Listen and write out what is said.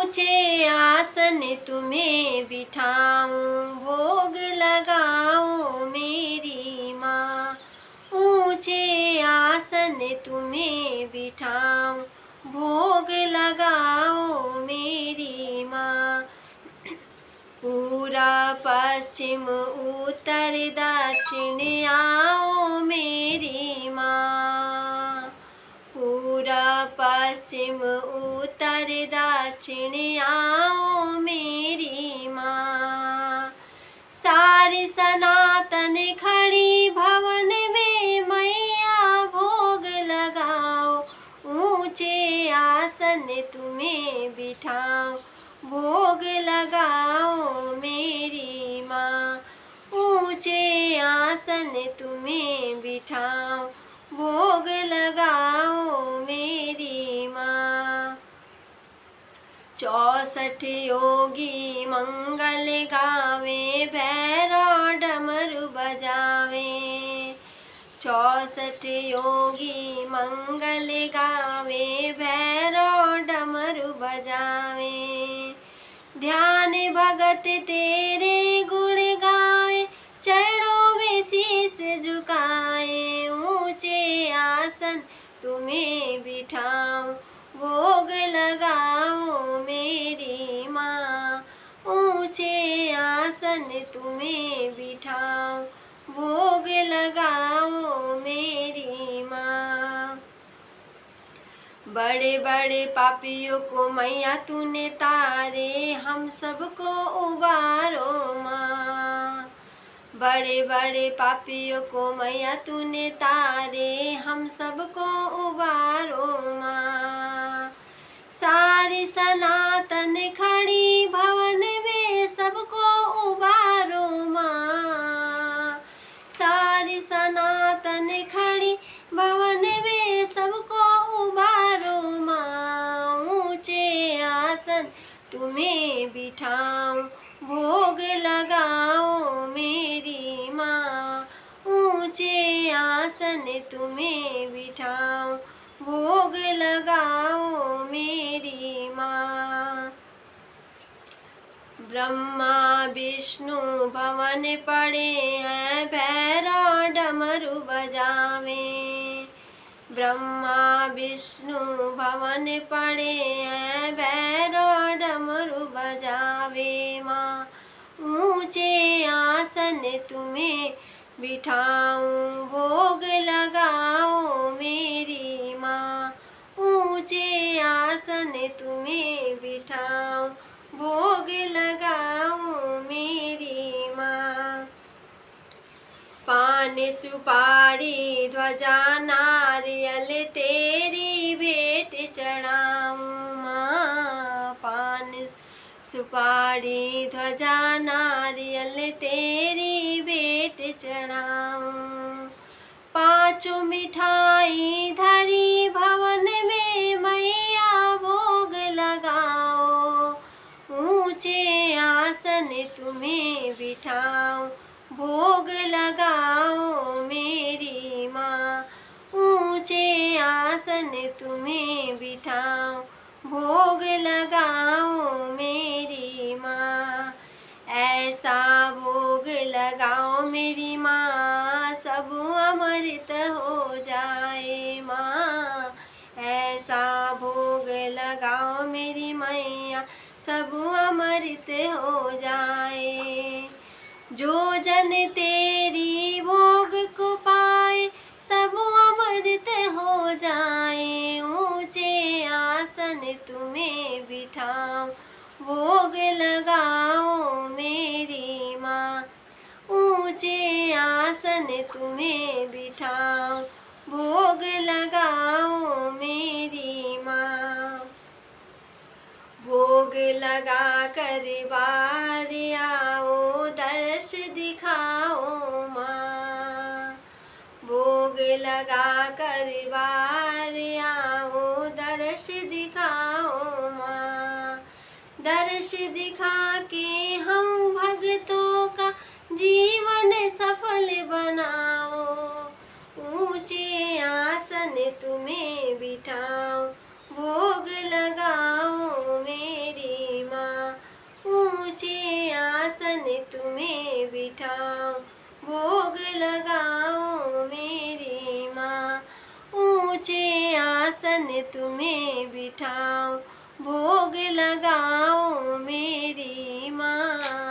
ऊंचे आसन तुम्हें बिठाऊं, भोग लगाओ मेरी माँ। ऊंचे आसन तुम्हें बिठाऊं, भोग लगाओ मेरी माँ। पूरा पश्चिम उत्तर दक्षिण आओ मेरी माँ। पूरा पश्चिम उत्तर दक्षिण आओ मेरी माँ। सारी सनातन खड़ी भवन में मैया भोग लगाओ, ऊंचे आसन तुम्हें बिठाओ, भोग लगाओ मेरी माँ। ऊंचे आसन तुम्हें बिठाओ, भोग लगाओ मेरी माँ। 64 योगी मंगल गावे, भैरव डमरू बजावे। 64 योगी मंगल गावे, भैरव डमरू बजावे। ध्यान भगत तेरे गुण गाए, चरणों में शीश झुकाए। ऊंचे आसन तुम्हें बिठाऊं, भोग लगाओ मेरी माँ। ऊंचे आसन तुम्हें बिठाऊं, भोग लगाओ मेरी माँ। बड़े बड़े पापियों को मैया तूने तारे, हम सबको उबारो माँ। बड़े बड़े पापियों को मैया तूने तारे, हम सबको उबारो माँ। सारी सनातन खड़ी भवन में सबको उबारो माँ। सारी सनातन खड़ी भवन में सबको उबारो माँ। ऊंचे आसन तुम्हें बिठाऊं, भोग लगाओ मेरी माँ। ऊंचे आसन तुम्हें बिठाऊं, भोग लगाओ मेरी माँ। ब्रह्मा विष्णु भवन पड़े हैं, भैरव डमरू बजावे। ब्रह्मा विष्णु भवन पड़े हैं, भैरव डमरू बजावे माँ। ऊंचे आसन तुम्हें बिठाऊं, भोग लगाओ मेरी माँ। ऊंचे आसन तुम्हें बिठाऊं, भोग लगाओ मेरी माँ। पान सुपारी ध्वजा नारियल तेरी भेंट चढ़ाऊं माँ। पान सुपारी ध्वजा नारियल तेरी भेंट चढ़ाऊं। पांचों मिठाई धरी भवन में मैया भोग लगाओ। ऊंचे आसन तुम्हें बिठाऊं, भोग लगाओ मेरी माँ। ऊंचे आसन तुम्हें बिठाऊं, भोग लगाओ मेरी माँ। ऐसा भोग लगाओ मेरी माँ, सब अमृत हो जाए माँ। ऐसा भोग लगाओ मेरी मैया, सब अमृत हो जाए। जो जन तेरी भोग को पाए, सब अमृत हो जाए। ऊंचे आसन तुम्हें बिठाऊं, भोग लगाओ मेरी माँ। ऊंचे आसन तुम्हें बिठाऊं, भोग लगाओ मेरी माँ। भोग लगा कर बार आओ, दर्श दिखाओ माँ। भोग लगा कर बार आओ, दर्श दिखाओ माँ। दर्श दिखा के हम भक्तों का जीवन सफल बनाओ। ऊंचे आसन तुम्हें बिठाओ, भोग लगाओ मेरी आसन तुम्हें बिठाऊं, भोग लगाओ मेरी माँ। ऊंचे आसन तुम्हें बिठाऊं, भोग लगाओ मेरी माँ।